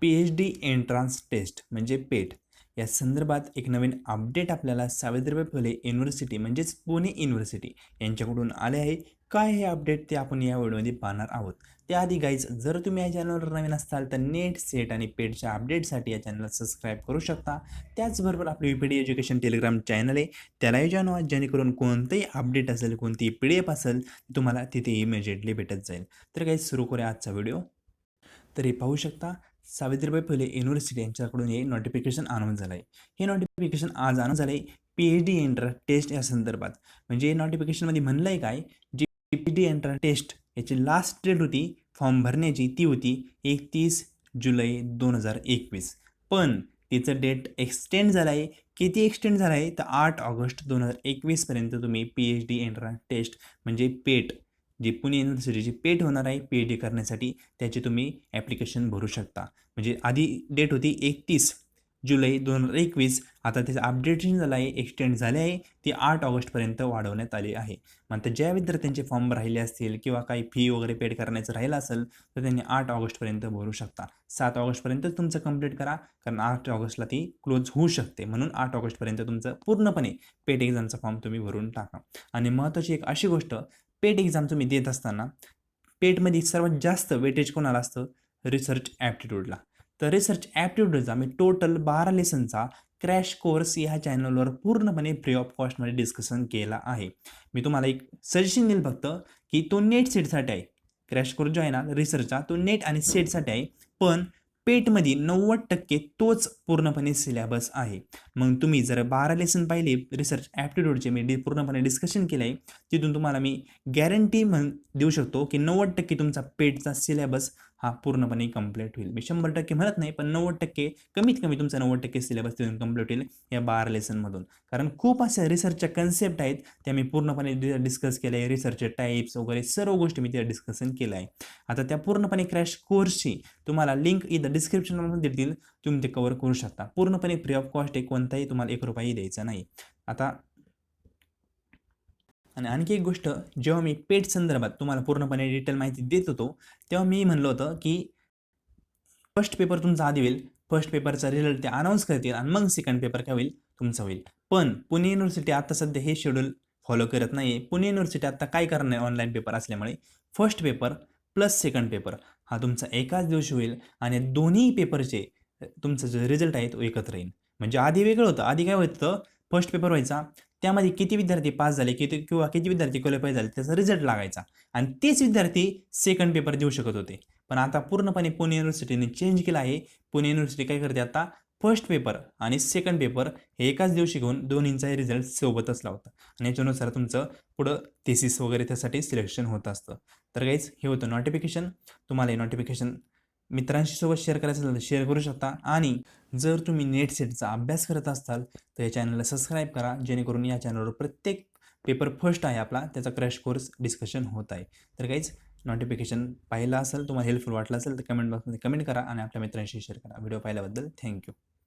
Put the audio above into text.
PhD entrance taste म्हणजे पेट या संदर्भात एक नवीन अपडेट आपल्याला सावित्रीबाई फुले युनिव्हर्सिटी म्हणजेच पुणे युनिव्हर्सिटी यांच्याकडून आले आहे. काय हे अपडेट ते आपण या व्हिडिओमध्ये पाहणार आहोत. त्याआधी गाईज, जर तुम्ही या चॅनलवर नवीन असाल तर नेट, सेट आणि पेटच्या अपडेटसाठी या चॅनलला सबस्क्राईब करू शकता. त्याचबरोबर आपले VPD एज्युकेशन टेलिग्राम चॅनल आहे, त्यालाही जॉइन व्हा, जेणेकरून कोणतेही अपडेट असेल, कोणतीही PDF असेल तुम्हाला तिथे इमिजिएटली भेटत जाईल. तर गाईज, सुरू करूया आजचा व्हिडिओ. तर हे पाहू शकता, सावित्रीबाई फुले युनिव्हर्सिटी यांच्याकडून हे नोटिफिकेशन आणून झालं आहे. हे नोटिफिकेशन आज आणून झालं आहे PhD एंट्रन्स टेस्ट या संदर्भात. म्हणजे हे नोटिफिकेशनमध्ये म्हणलं आहे काय, जी PhD एंट्रन्स टेस्ट याची लास्ट डेट होती फॉर्म भरण्याची, ती होती 31 जुलै 2021. पण तिचं डेट एक्सटेंड झालं आहे. किती एक्सटेंड झालं आहे तर 8 ऑगस्ट 2021 पर्यंत तुम्ही PhD एंट्रन्स टेस्ट म्हणजे पेट, जी पुणे युनिव्हर्सिटीची पेट होणार आहे PhD करण्यासाठी, त्याची तुम्ही ॲप्लिकेशन भरू शकता. म्हणजे आधी डेट होती 31 जुलै 2021, आता त्याचं अपडेशन झालं आहे, एक्सटेंड झाले आहे, ती 8 ऑगस्टपर्यंत वाढवण्यात आली आहे. मग आता ज्या विद्यार्थ्यांचे फॉर्म राहिले असतील किंवा काही फी वगैरे पेड करण्याचं राहिलं असेल तर त्यांनी 8 ऑगस्टपर्यंत भरू शकता. 7 ऑगस्टपर्यंत तुमचं कंप्लीट करा, कारण 8 ऑगस्टला ती क्लोज होऊ शकते. म्हणून 8 ऑगस्टपर्यंत तुमचं पूर्णपणे पेट एक्झामचा फॉर्म तुम्ही भरून टाका. आणि महत्त्वाची एक अशी गोष्ट, पेट एक्झाम तुम्ही देत असताना पेटमध्ये सर्वात जास्त वेटेज कोणाला असतं? रिसर्च ॲप्टिट्यूडला. तर रिसर्च ॲप्टिट्यूडचा मी टोटल 12 लेसनचा क्रॅश कोर्स ह्या चॅनलवर पूर्णपणे फ्री ऑफ कॉस्टमध्ये डिस्कशन केला आहे. मी तुम्हाला एक सजेशन देईल फक्त, की तो नेट सेटसाठी आहे. क्रॅश कोर्स जो आहे ना रिसर्चचा, तो नेट आणि सेटसाठी आहे. पण पेटमध्ये 90% तोच पूर्णपणे सिलेबस आहे. मग तुम्ही जर 12 लेसन पाहिले रिसर्च ॲप्टिट्यूडचे, मी पूर्णपणे डिस्कशन केलं आहे, तिथून तुम्हाला मी गॅरंटी देऊ शकतो की 90% तुमचा पेटचा सिलेबस हा पूर्णपणे कंप्लीट होईल. मी 100% म्हणत नाही, पण 90%, कमीत कमी तुमचा 90% सिलेबस तिथून कंप्लीट होईल या 12 लेसनमधून. कारण खूप अशा रिसर्चच्या कन्सेप्ट आहेत, त्या मी पूर्णपणे डिस्कस केल्या आहे. रिसर्चचे टाईप्स वगैरे सर्व गोष्टी मी त्या डिस्कशन केल्या आहे. आता त्या पूर्णपणे क्रॅश कोर्सची तुम्हाला लिंक इथं डिस्क्रिप्शनमध्ये देतील, तुम्ही ते कवर करू शकता. पूर्णपणे फ्री ऑफ कॉस्ट आहे, कोणताही तुम्हाला 1 रुपयाही द्यायचा नाही. आता आणि आणखी एक गोष्ट, जेव्हा मी पेट संदर्भात तुम्हाला पूर्णपणे डिटेल माहिती देत होतो, तेव्हा मी म्हणलं होतं की फर्स्ट पेपर तुमचा आधी होईल, फर्स्ट पेपरचा रिझल्ट ते अनाऊन्स करतील आणि मग सेकंड पेपर काय होईल तुमचा होईल. पण पुणे युनिव्हर्सिटी आता सध्या हे शेड्यूल फॉलो करत नाही आहे. पुणे युनिव्हर्सिटी आता काय करणार आहे, ऑनलाईन पेपर असल्यामुळे first paper plus second paper हा तुमचा एकाच दिवशी होईल आणि दोन्ही पेपरचे तुमचा जो रिझल्ट आहे तो एकत्र येईल. म्हणजे आधी वेगळं होतं, आधी काय होतं, फर्स्ट पेपर व्हायचा, त्यामध्ये किती विद्यार्थी पास झाले किंवा किती विद्यार्थी क्वालिफाय झाले त्याचा रिझल्ट लागायचा आणि तेच विद्यार्थी सेकंड पेपर देऊ शकत होते. पण आता पूर्णपणे पुणे युनिव्हर्सिटीने चेंज केलं आहे. पुणे युनिव्हर्सिटी काय करते आता, फर्स्ट पेपर आणि सेकंड पेपर हे एकाच दिवशी घेऊन दोन्हींचाही रिझल्ट सोबतच लावतं आणि याच्यानुसार तुमचं पुढं थेसिस वगैरे त्यासाठी सिलेक्शन होत असतं. तर गाईज, हे होतं नोटिफिकेशन. तुम्हाला हे नोटिफिकेशन मित्रांशी सोबत शेअर करायचं असेल तर शेअर करू शकता. आणि जर तुम्ही नेट सेटचा अभ्यास करत असाल तर या चॅनलला सबस्क्राईब करा, जेणेकरून या चॅनलवर प्रत्येक पेपर फर्स्ट आहे आपला त्याचा क्रॅश कोर्स डिस्कशन होत आहे. तर गाईज, नोटिफिकेशन पाहिलं असेल, तुम्हाला हेल्पफुल वाटलं असेल तर कमेंट बॉक्समध्ये कमेंट करा आणि आपल्या मित्रांशी शेअर करा. व्हिडिओ पाहिल्याबद्दल थँक्यू.